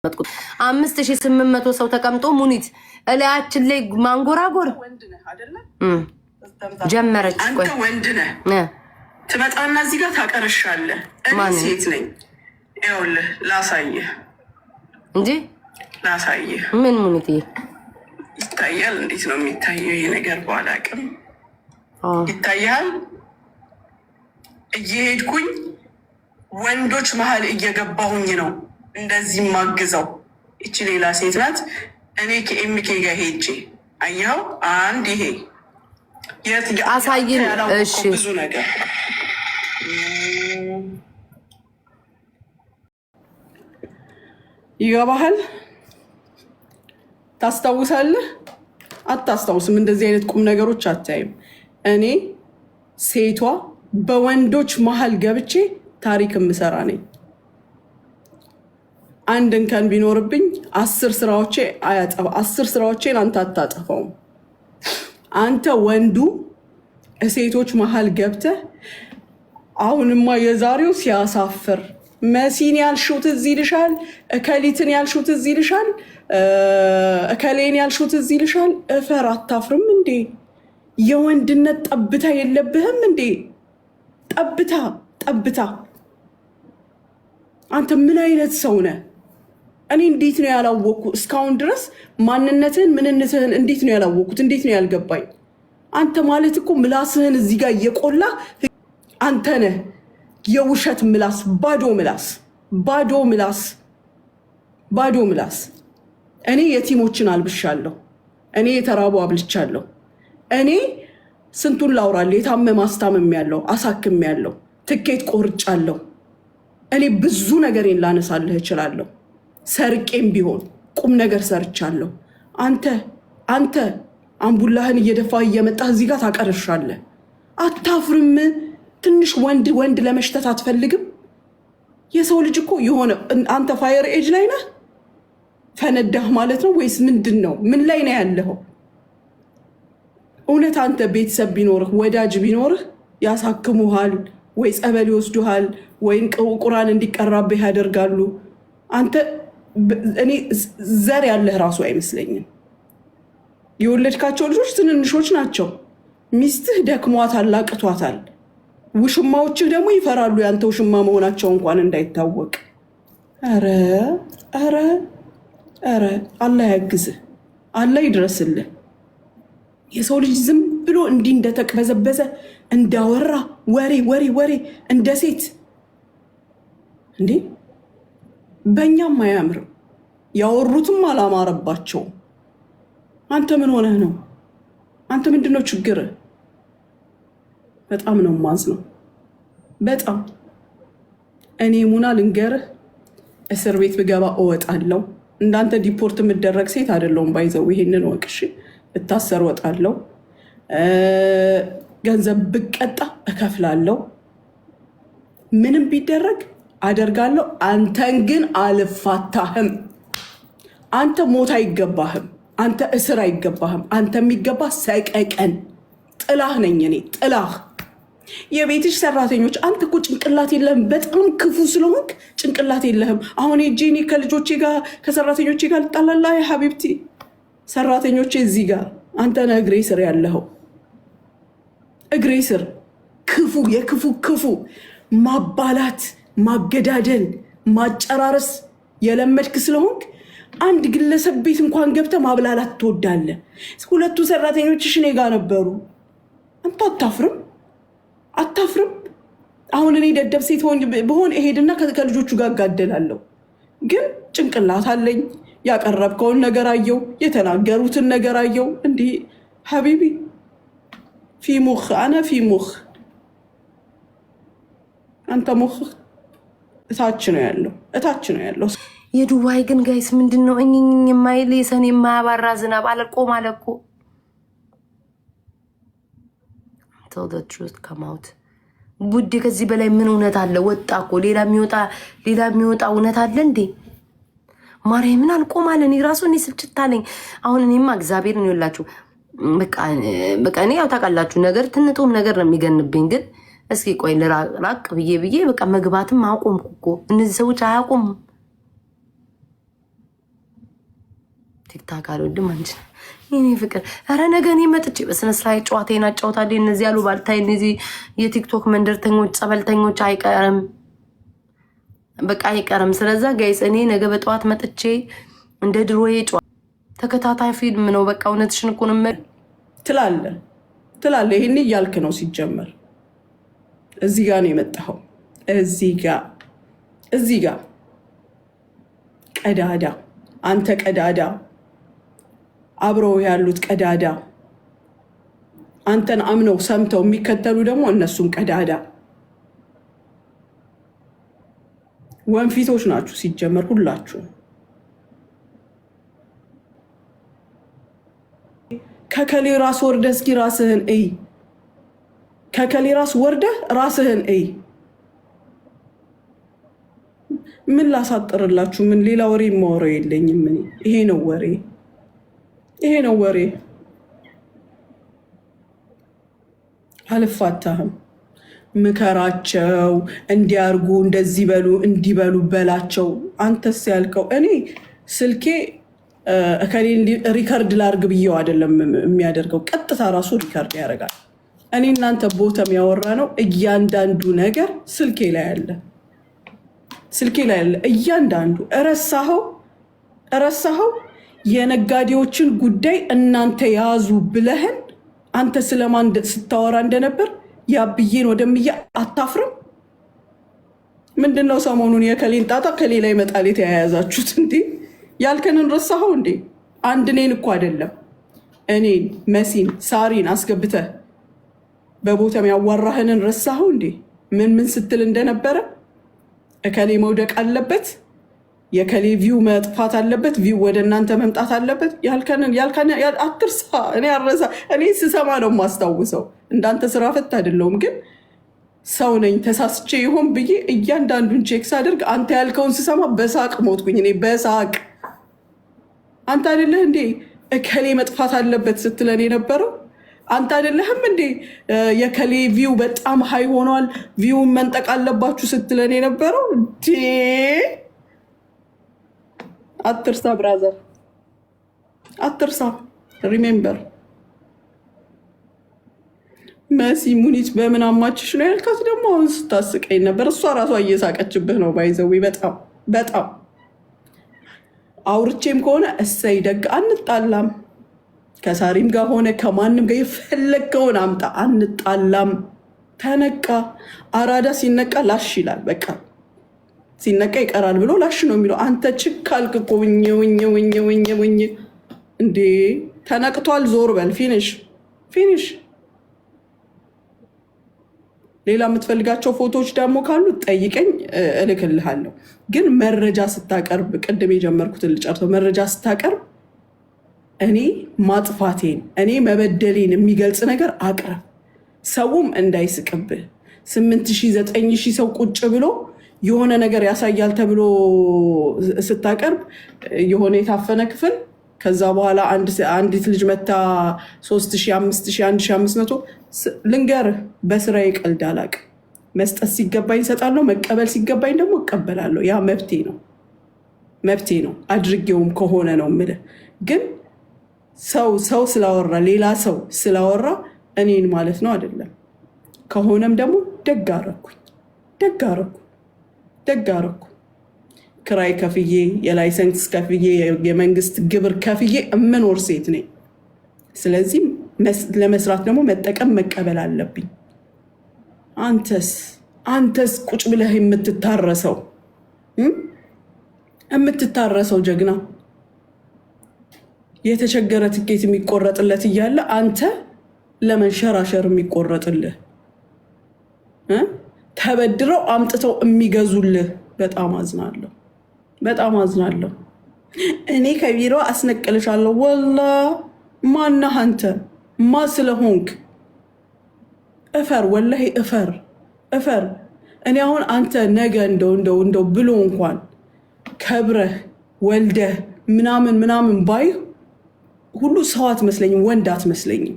ያስቀመጥኩት 5800 ሰው ተቀምጦ ሙኒት እላያችን ላይ ማንጎራጎር ጀመረች። አንተ ወንድ ነህ ትመጣና እዚህ ጋር ታቀርሻለህ። እኔ ሴት ነኝ። ይኸውልህ ላሳየህ እንጂ ላሳየህ። ምን ሙኒት ይታያል? እንዴት ነው የሚታየው ይሄ ነገር? ባላቅም ይታያል። እየሄድኩኝ ወንዶች መሀል እየገባሁኝ ነው እንደዚህ ማግዘው። እቺ ሌላ ሴት ናት። እኔ ከኤምኬ ጋር ሄጄ አየኸው። አንድ ይሄ አሳይን። እሺ ብዙ ነገር ይገባሃል? ታስታውሳለህ? አታስታውስም? እንደዚህ አይነት ቁም ነገሮች አታይም። እኔ ሴቷ በወንዶች መሀል ገብቼ ታሪክ የምሰራ ነኝ። አንድ እንከን ቢኖርብኝ 10 ስራዎቼን አንተ አታጠፋውም። አንተ ወንዱ ሴቶች መሀል ገብተህ አሁንማ የዛሬው ሲያሳፍር፣ መሲን ያልሹት እዚህ ይልሻል፣ እከሊትን ያልሹት እዚህ ይልሻል፣ እከሌን ያልሹት እዚህ ይልሻል። እፈር አታፍርም እንዴ? የወንድነት ጠብታ የለብህም እንዴ? ጠብታ አንተ ምን አይነት ሰው ነህ? እኔ እንዴት ነው ያላወቅኩ? እስካሁን ድረስ ማንነትህን ምንነትህን እንዴት ነው ያላወቅኩት? እንዴት ነው ያልገባኝ? አንተ ማለት እኮ ምላስህን እዚህ ጋር እየቆላ አንተ ነህ የውሸት ምላስ፣ ባዶ ምላስ። እኔ የቲሞችን አልብሻለሁ። እኔ የተራቡ አብልቻለሁ። እኔ ስንቱን ላውራለሁ? የታመመ አስታምም ያለው አሳክም ያለው ትኬት ቆርጫለሁ። እኔ ብዙ ነገሬን ላነሳልህ እችላለሁ። ሰርቄም ቢሆን ቁም ነገር ሰርቻለሁ። አንተ አምቡላህን እየደፋ እየመጣህ እዚህ ጋር ታቀርሻለህ። አታፍርም? ትንሽ ወንድ ለመሽተት አትፈልግም? የሰው ልጅ እኮ የሆነ አንተ ፋየር ኤጅ ላይ ነህ። ፈነዳህ ማለት ነው ወይስ ምንድን ነው? ምን ላይ ነው ያለኸው? እውነት አንተ ቤተሰብ ቢኖርህ ወዳጅ ቢኖርህ ያሳክሙሃል ወይ ጸበል ይወስዱሃል ወይ ቁርአን እንዲቀራብህ ያደርጋሉ። አንተ እኔ ዘር ያለህ ራሱ አይመስለኝም። የወለድካቸው ልጆች ትንንሾች ናቸው። ሚስትህ ደክሟታል፣ አቅቷታል። ውሽማዎችህ ደግሞ ይፈራሉ ያንተ ውሽማ መሆናቸው እንኳን እንዳይታወቅ። ኧረ አላህ ያግዝህ፣ አላህ ይድረስልህ። የሰው ልጅ ዝም ብሎ እንዲህ እንደተቅበዘበዘ እንዳወራ ወሬ እንደ ሴት እንዴ! በእኛም አያምርም። ያወሩትም አላማረባቸውም። አንተ ምን ሆነህ ነው? አንተ ምንድነው ችግርህ? በጣም ነው ማዝነው። በጣም እኔ ሙና ልንገርህ፣ እስር ቤት ብገባ እወጣለሁ። እንዳንተ ዲፖርት የምደረግ ሴት አይደለሁም። ባይዘው ይሄንን ወቅሽ እታሰር እወጣለሁ። ገንዘብ ብቀጣ እከፍላለሁ። ምንም ቢደረግ አደርጋለሁ። አንተን ግን አልፋታህም። አንተ ሞት አይገባህም። አንተ እስር አይገባህም። አንተ የሚገባ ሰቀቀን ጥላህ ነኝ እኔ ጥላህ። የቤትሽ ሰራተኞች አንተ እኮ ጭንቅላት የለህም። በጣም ክፉ ስለሆንክ ጭንቅላት የለህም። አሁን እኔ ከልጆቼ ጋር ከሰራተኞቼ ጋር ልጣላላ ሀቢብቲ። ሰራተኞቼ እዚህ ጋር አንተ ነህ እግሬ ስር ያለኸው። እግሬ ስር ክፉ ማባላት፣ ማገዳደል፣ ማጨራረስ የለመድክ ስለሆንክ አንድ ግለሰብ ቤት እንኳን ገብተህ ማብላላት ትወዳለህ። ሁለቱ ሰራተኞችሽ እኔ ጋር ነበሩ። አንተ አታፍርም? አሁን እኔ ደደብ ሴት በሆን እሄድና ከልጆቹ ጋር እጋደላለሁ። ግን ጭንቅላት አለኝ። ያቀረብከውን ነገር አየው፣ የተናገሩትን ነገር አየው። እንዲህ ሀቢቢ አነ ፊ ሙኽ አንተ ሙኽ እታች ነው ያለው። የዱባይ ግን ጋይስ ምንድን ነው እኝኝ የማይል የሰኔ የማያባራ ዝናብ አለቆም አለቆ tell the truth come out ቡዲ። ከዚህ በላይ ምን እውነት አለ? ወጣ እኮ ሌላ የሚወጣ እውነት አለ እንዴ? ማርያምን አልቆም አለ። እኔ ራሱ እኔ ስልችት አለኝ አሁን። እኔማ እግዚአብሔር ነው ይላችሁ። በቃ እኔ ያው ታውቃላችሁ ነገር ትንጡም ነገር ነው የሚገንብኝ። ግን እስኪ ቆይ ልራቅ ብዬ በቃ መግባትም አቆምኩ እኮ። እነዚህ ሰዎች አያቆሙም። ቲክታክ አልወድም አንቺ የኔ ፍቅር። ኧረ ነገ እኔ መጥቼ በስነ ስርዓት ጨዋታዬን አጫውታለሁ። እነዚህ ያሉ ባልታይ እነዚህ የቲክቶክ መንደርተኞች ጸበልተኞች አይቀርም፣ በቃ አይቀርም። ስለዛ ጋይስ እኔ ነገ በጠዋት መጥቼ እንደ ድሮዬ ጨዋታ ተከታታይ ፊልም ነው። በቃ እውነትሽን እኮ ነው ትላለህ። ይሄን እያልክ ነው ሲጀመር። እዚህ ጋር ነው የመጣኸው። እዚህ ጋር ቀዳዳ፣ አንተ ቀዳዳ፣ አብረው ያሉት ቀዳዳ፣ አንተን አምነው ሰምተው የሚከተሉ ደግሞ እነሱም ቀዳዳ ወንፊቶች ናችሁ ሲጀመር ሁላችሁ። ከከሌ ራስ ወርደህ እስኪ ራስህን እይ። ከከሌ ራስ ወርደህ ራስህን እይ። ምን ላሳጥርላችሁ? ምን ሌላ ወሬ የማወራው የለኝም። ይሄ ነው ወሬ። አልፋታህም። ምከራቸው፣ እንዲያርጉ፣ እንደዚህ በሉ፣ እንዲበሉ በላቸው። አንተስ ያልከው እኔ ስልኬ እከሌ ሪከርድ ላርግ ብዬው አይደለም የሚያደርገው፣ ቀጥታ ራሱ ሪከርድ ያደርጋል። እኔ እናንተ ቦተም ያወራ ነው እያንዳንዱ ነገር ስልኬ ላይ አለ። እያንዳንዱ እረሳኸው። የነጋዴዎችን ጉዳይ እናንተ ያዙ ብለህን አንተ ስለማን ስታወራ እንደነበር ያብዬን ወደምያ አታፍርም? ምንድነው ሰሞኑን የከሌን ጣጣ ከሌላ ይመጣል የተያያዛችሁት? እንዴ ያልከንን ረሳኸው እንዴ? አንድ እኔን እኮ አይደለም እኔን መሲን ሳሪን አስገብተህ በቦታም ያዋራህንን ረሳኸው እንዴ? ምን ስትል እንደነበረ እከሌ መውደቅ አለበት፣ የከሌ ቪው መጥፋት አለበት፣ ቪው ወደ እናንተ መምጣት አለበት ያልከንን አትርሳ። እኔ ስሰማ ነው የማስታውሰው። እንዳንተ ስራ ፈት አይደለሁም፣ ግን ሰው ነኝ። ተሳስቼ ይሆን ብዬ እያንዳንዱን ቼክ ሳደርግ አንተ ያልከውን ስሰማ በሳቅ ሞትኩኝ። እኔ በሳቅ አንተ አይደለህ እንዴ እከሌ መጥፋት አለበት ስትለን የነበረው? አንተ አይደለህም እንዴ የከሌ ቪው በጣም ሀይ ሆኗል፣ ቪውን መንጠቅ አለባችሁ ስትለን የነበረው? አትርሳ ብራዘር፣ አትርሳ። ሪሜምበር መሲ ሙኒት በምን አማችሽ ነው ያልካት ደግሞ አሁን ስታስቀኝ ነበር። እሷ ራሷ እየሳቀችብህ ነው። ባይዘዊ በጣም አውርቼም ከሆነ እሰይ ደግ፣ አንጣላም። ከሳሪም ጋር ሆነ ከማንም ጋር የፈለግከውን አምጣ፣ አንጣላም። ተነቃ። አራዳ ሲነቃ ላሽ ይላል። በቃ ሲነቃ ይቀራል ብሎ ላሽ ነው የሚለው። አንተ ችካልክ እኮ ውኝ እንዴ! ተነቅቷል። ዞር በል። ፊኒሽ። ሌላ የምትፈልጋቸው ፎቶዎች ደግሞ ካሉ ጠይቀኝ፣ እልክልሃለሁ። ግን መረጃ ስታቀርብ፣ ቅድም የጀመርኩትን ልጨርሰው። መረጃ ስታቀርብ እኔ ማጥፋቴን እኔ መበደሌን የሚገልጽ ነገር አቅርብ። ሰውም እንዳይስቅብህ። 8,000 9,000 ሰው ቁጭ ብሎ የሆነ ነገር ያሳያል ተብሎ ስታቀርብ የሆነ የታፈነ ክፍል፣ ከዛ በኋላ አንዲት ልጅ መታ 3,000 5,000 1,500 ልንገርህ፣ በስራዬ ቀልድ አላውቅም። መስጠት ሲገባኝ እሰጣለሁ፣ መቀበል ሲገባኝ ደግሞ እቀበላለሁ። ያ መብቴ ነው። አድርጌውም ከሆነ ነው የምልህ። ግን ሰው ስላወራ፣ ሌላ ሰው ስላወራ እኔን ማለት ነው አይደለም። ከሆነም ደግሞ ደግ አረኩ። ክራይ ከፍዬ፣ የላይሰንስ ከፍዬ፣ የመንግስት ግብር ከፍዬ እምኖር ሴት ነኝ። ስለዚህ ለመስራት ደግሞ መጠቀም መቀበል አለብኝ። አንተስ ቁጭ ብለህ የምትታረሰው ጀግና፣ የተቸገረ ትኬት የሚቆረጥለት እያለ አንተ ለመንሸራሸር የሚቆረጥልህ፣ ተበድረው አምጥተው የሚገዙልህ። በጣም አዝናለሁ። እኔ ከቢሮ አስነቅልሻለሁ። ወላ ማነህ አንተ? ማ ስለሆንክ እፈር፣ ወላሂ እፈር። እኔ አሁን አንተ ነገ እንደው ብሎ እንኳን ከብረህ ወልደህ ምናምን ባይ ሁሉ ሰው አትመስለኝም፣ ወንድ አትመስለኝም።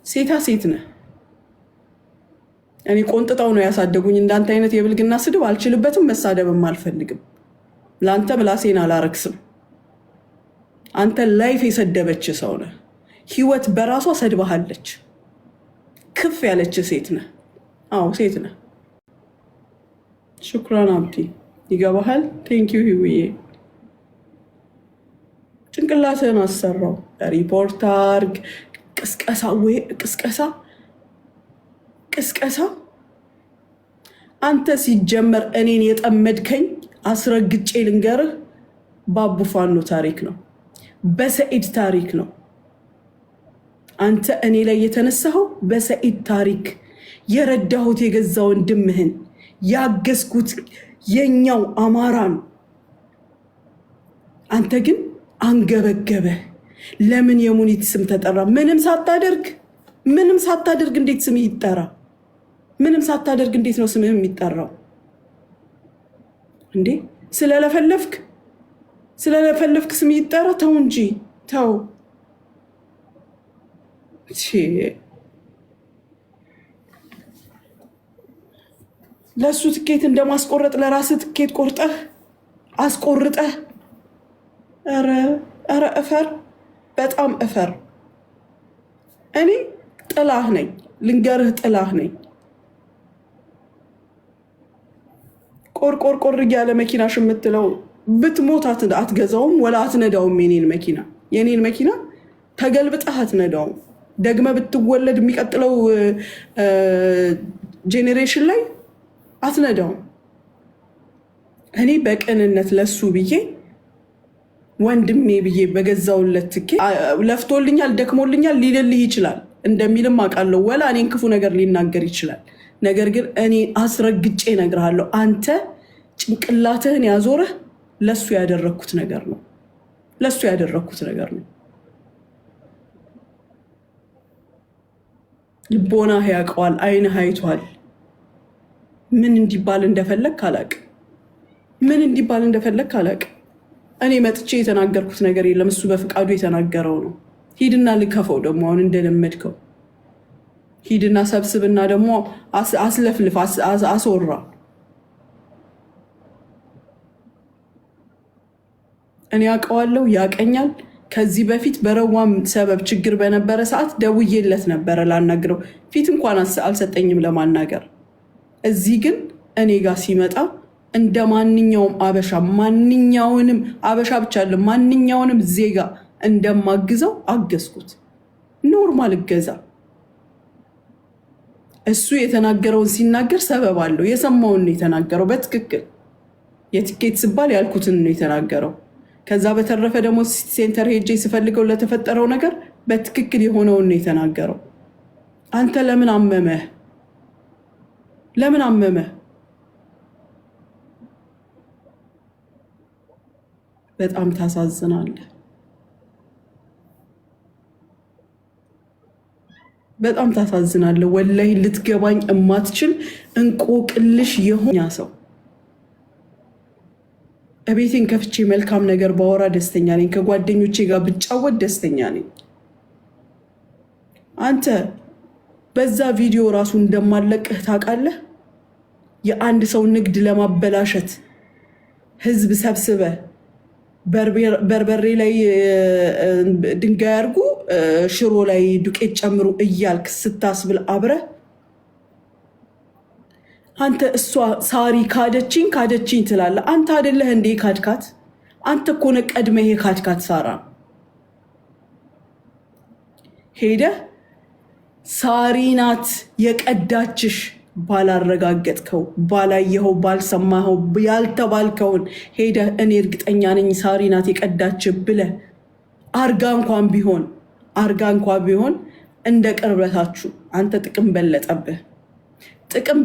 ሴታ ሴት ነህ። እኔ ቆንጥጠው ነው ያሳደጉኝ። እንዳንተ አይነት የብልግና ስድብ አልችልበትም፣ መሳደብም አልፈልግም። ለአንተ ምላሴን አላረክስም። አንተ ላይፍ የሰደበች ሰው ነህ። ህይወት በራሷ ሰድባሃለች። ክፍ ያለች ሴት ነህ። አዎ ሴት ነህ። ሽኩራን አብዲ ይገባሃል። ቴንኪዩ ህውዬ። ጭንቅላትህን አሰራው። ሪፖርት አርግ። ቅስቀሳ ወይ ቅስቀሳ። አንተ ሲጀመር እኔን የጠመድከኝ አስረግጬ ልንገርህ በአቡ ፋኖ ታሪክ ነው፣ በሰኢድ ታሪክ ነው። አንተ እኔ ላይ የተነሳኸው በሰኢድ ታሪክ፣ የረዳሁት የገዛ ወንድምህን ያገዝኩት የኛው አማራ ነው። አንተ ግን አንገበገበ። ለምን የሙኒት ስም ተጠራ? ምንም ሳታደርግ እንዴት ስምህ ይጠራ? ምንም ሳታደርግ እንዴት ነው ስምህ የሚጠራው እንዴ? ስለለፈለፍክ ስምህ ይጠራ? ተው እንጂ ተው። ለሱ ትኬት እንደማስቆረጥ ለራስህ ትኬት ቆርጠህ አስቆርጠህ። ኧረ እፈር፣ በጣም እፈር። እኔ ጥላህ ነኝ፣ ልንገርህ፣ ጥላህ ነኝ። ቆርቆር እያለ መኪናሽ የምትለው ብትሞት አትገዛውም ወላ አትነዳውም። የኔን መኪና ተገልብጠህ አትነዳውም። ደግመ ብትወለድ የሚቀጥለው ጄኔሬሽን ላይ አትነዳውም። እኔ በቅንነት ለሱ ብዬ ወንድሜ ብዬ በገዛውለት ትኬት ለፍቶልኛል፣ ደክሞልኛል ሊልልህ ይችላል። እንደሚልም አውቃለሁ። ወላ እኔን ክፉ ነገር ሊናገር ይችላል። ነገር ግን እኔ አስረግጬ እነግርሃለሁ፣ አንተ ጭንቅላትህን ያዞረህ ለሱ ያደረግኩት ነገር ነው። ልቦናህ ያውቀዋል፣ አይንህ አይቷል። ምን እንዲባል እንደፈለግ አላውቅም። እኔ መጥቼ የተናገርኩት ነገር የለም። እሱ በፍቃዱ የተናገረው ነው። ሂድና ልከፈው ደግሞ አሁን እንደለመድከው ሂድና ሰብስብና ደግሞ አስለፍልፍ፣ አስወራ። እኔ ያውቀዋለሁ፣ ያቀኛል። ከዚህ በፊት በረዋም ሰበብ ችግር በነበረ ሰዓት ደውዬለት ነበረ ላናግረው። ፊት እንኳን አልሰጠኝም ለማናገር። እዚህ ግን እኔ ጋር ሲመጣ እንደ ማንኛውም አበሻ፣ ማንኛውንም አበሻ ብቻ አለ ማንኛውንም ዜጋ እንደማግዘው አገዝኩት። ኖርማል እገዛ። እሱ የተናገረውን ሲናገር ሰበብ አለው። የሰማውን ነው የተናገረው። በትክክል የትኬት ስባል ያልኩትን ነው የተናገረው። ከዛ በተረፈ ደግሞ ሴንተር ሄጄ ስፈልገው ለተፈጠረው ነገር በትክክል የሆነውን ነው የተናገረው። አንተ ለምን አመመህ? በጣም ታሳዝናለህ። ወላሂ ልትገባኝ እማትችል እንቆቅልሽ የሆኛ ሰው። እቤቴን ከፍቼ መልካም ነገር ባወራ ደስተኛ ነኝ። ከጓደኞቼ ጋር ብጫወት ደስተኛ ነኝ። አንተ በዛ ቪዲዮ ራሱ እንደማለቅህ ታውቃለህ። የአንድ ሰው ንግድ ለማበላሸት ህዝብ ሰብስበ በርበሬ ላይ ድንጋይ አድርጉ፣ ሽሮ ላይ ዱቄት ጨምሩ እያልክ ስታስብል አብረህ አንተ እሷ ሳሪ ካደችኝ ትላለህ። አንተ አይደለህ እንዴ ካድካት? አንተ እኮ ነህ ቀድመህ የካድካት ሳራ። ሄደህ ሳሪ ናት የቀዳችሽ ባላረጋገጥከው፣ ባላየኸው፣ ባልሰማኸው ያልተባልከውን ሄደህ እኔ እርግጠኛ ነኝ ሳሪ ናት የቀዳችህ ብለህ አርጋ እንኳን ቢሆን እንደ ቅርበታችሁ አንተ ጥቅም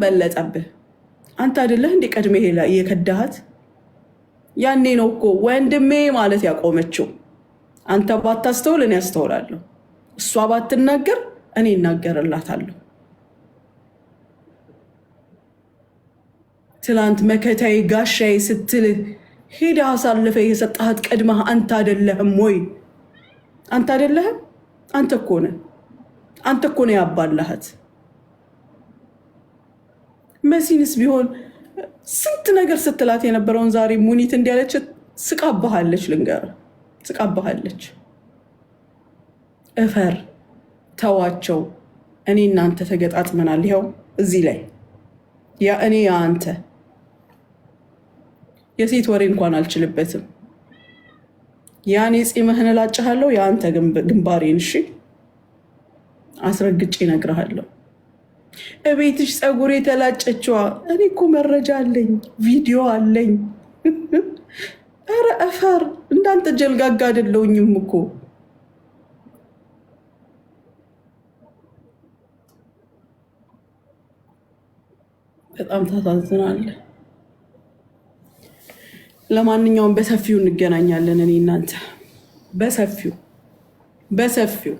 በለጠብህ። አንተ አይደለህ እንደ ቀድሜ የከዳሃት? ያኔ ነው እኮ ወንድሜ ማለት ያቆመችው። አንተ ባታስተውል እኔ ያስተውላለሁ። እሷ ባትናገር እኔ እናገርላታለሁ። ትላንት መከታዬ ጋሻዬ ስትልህ ሄደህ አሳልፈ የሰጣሃት ቀድመህ አንተ አይደለህም ወይ? አንተ አይደለህም? አንተ እኮ ነህ ያባላሃት። መሲንስ ቢሆን ስንት ነገር ስትላት የነበረውን ዛሬ ሙኒት እንዲያለች ስቃባሃለች። ልንገርህ ስቃባሃለች። እፈር ተዋቸው። እኔ እናንተ ተገጣጥመናል። ይኸው እዚህ ላይ ያ እኔ ያ አንተ የሴት ወሬ እንኳን አልችልበትም። ያኔ ጺምህን እላጭሃለሁ፣ የአንተ ግንባሬን። እሺ አስረግጬ እነግርሃለሁ። እቤትሽ ፀጉር የተላጨችዋ እኔ እኮ መረጃ አለኝ፣ ቪዲዮ አለኝ። ኧረ እፈር እንዳንተ ጀልጋጋ አይደለሁኝም እኮ። በጣም ታሳዝናለህ። ለማንኛውም በሰፊው እንገናኛለን እኔ እናንተ በሰፊው